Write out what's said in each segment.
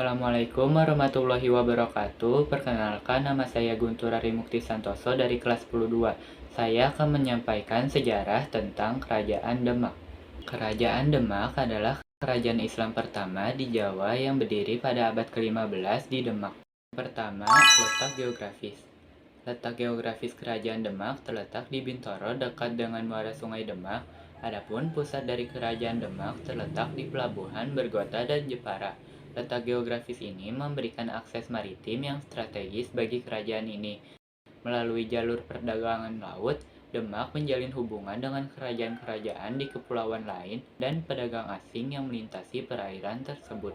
Assalamualaikum warahmatullahi wabarakatuh. Perkenalkan, nama saya Guntur Ari Mukti Santoso dari kelas 10-2. Saya akan menyampaikan sejarah tentang Kerajaan Demak. Kerajaan Demak adalah kerajaan Islam pertama di Jawa yang berdiri pada abad ke-15 di Demak. Pertama, letak geografis. Letak geografis Kerajaan Demak terletak di Bintoro dekat dengan muara Sungai Demak. Adapun pusat dari Kerajaan Demak terletak di Pelabuhan Bergota dan Jepara. Letak geografis ini memberikan akses maritim yang strategis bagi kerajaan ini. Melalui jalur perdagangan laut, Demak menjalin hubungan dengan kerajaan-kerajaan di kepulauan lain dan pedagang asing yang melintasi perairan tersebut.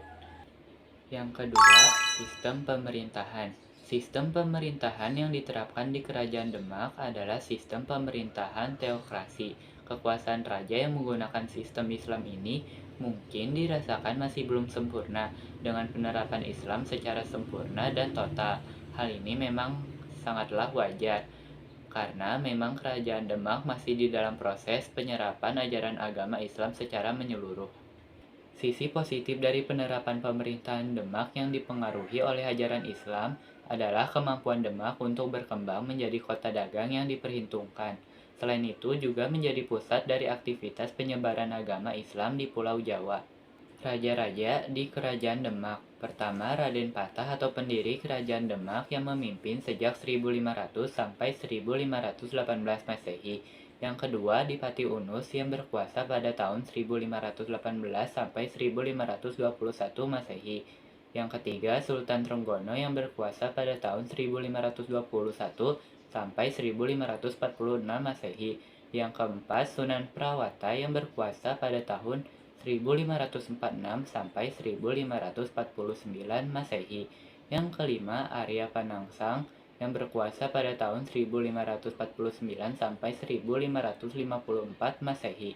Yang kedua, sistem pemerintahan. Sistem pemerintahan yang diterapkan di Kerajaan Demak adalah sistem pemerintahan teokrasi. Kekuasaan raja yang menggunakan sistem Islam ini mungkin dirasakan masih belum sempurna dengan penerapan Islam secara sempurna dan total. Hal ini memang sangatlah wajar karena memang Kerajaan Demak masih di dalam proses penyerapan ajaran agama Islam secara menyeluruh. Sisi positif dari penerapan pemerintahan Demak yang dipengaruhi oleh ajaran Islam adalah kemampuan Demak untuk berkembang menjadi kota dagang yang diperhitungkan. Selain itu juga menjadi pusat dari aktivitas penyebaran agama Islam di Pulau Jawa. Raja-raja di Kerajaan Demak. Pertama, Raden Patah atau pendiri Kerajaan Demak yang memimpin sejak 1500 sampai 1518 Masehi. Yang kedua, Dipati Unus yang berkuasa pada tahun 1518 sampai 1521 Masehi. Yang ketiga, Sultan Trenggono yang berkuasa pada tahun 1521 sampai 1546 Masehi. Yang keempat, Sunan Prawata yang berkuasa pada tahun 1546 sampai 1549 Masehi. Yang kelima, Arya Panangsang yang berkuasa pada tahun 1549 sampai 1554 Masehi.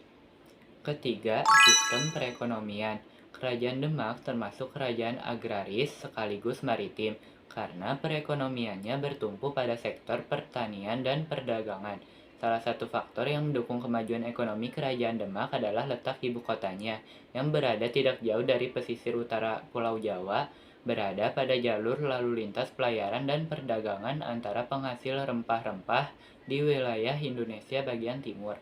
Ketiga, sistem perekonomian. Kerajaan Demak termasuk kerajaan agraris sekaligus maritim karena perekonomiannya bertumpu pada sektor pertanian dan perdagangan. Salah satu faktor yang mendukung kemajuan ekonomi Kerajaan Demak adalah letak ibu kotanya yang berada tidak jauh dari pesisir utara Pulau Jawa, berada pada jalur lalu lintas pelayaran dan perdagangan antara penghasil rempah-rempah di wilayah Indonesia bagian timur.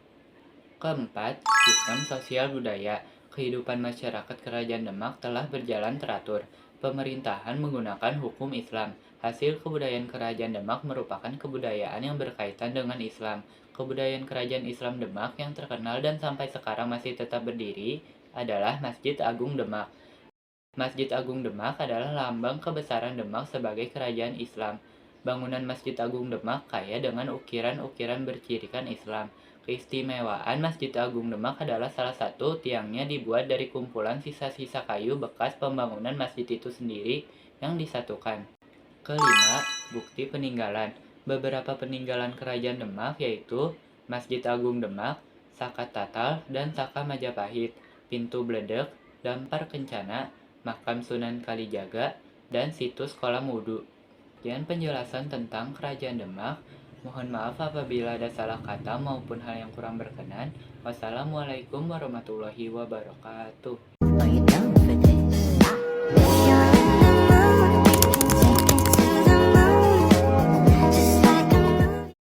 Keempat, sistem sosial budaya. Kehidupan masyarakat Kerajaan Demak telah berjalan teratur. Pemerintahan menggunakan hukum Islam. Hasil kebudayaan Kerajaan Demak merupakan kebudayaan yang berkaitan dengan Islam. Kebudayaan Kerajaan Islam Demak yang terkenal dan sampai sekarang masih tetap berdiri adalah Masjid Agung Demak. Masjid Agung Demak adalah lambang kebesaran Demak sebagai kerajaan Islam. Bangunan Masjid Agung Demak kaya dengan ukiran-ukiran bercirikan Islam. Keistimewaan Masjid Agung Demak adalah salah satu tiangnya dibuat dari kumpulan sisa-sisa kayu bekas pembangunan masjid itu sendiri yang disatukan. Kelima, bukti peninggalan. Beberapa peninggalan Kerajaan Demak yaitu Masjid Agung Demak, Saka Tatal, dan Saka Majapahit, Pintu Bledek, Dampar Kencana, Makam Sunan Kalijaga, dan situs kolam wudhu. Sekian penjelasan tentang Kerajaan Demak. Mohon maaf apabila ada salah kata maupun hal yang kurang berkenan. Wassalamualaikum warahmatullahi wabarakatuh.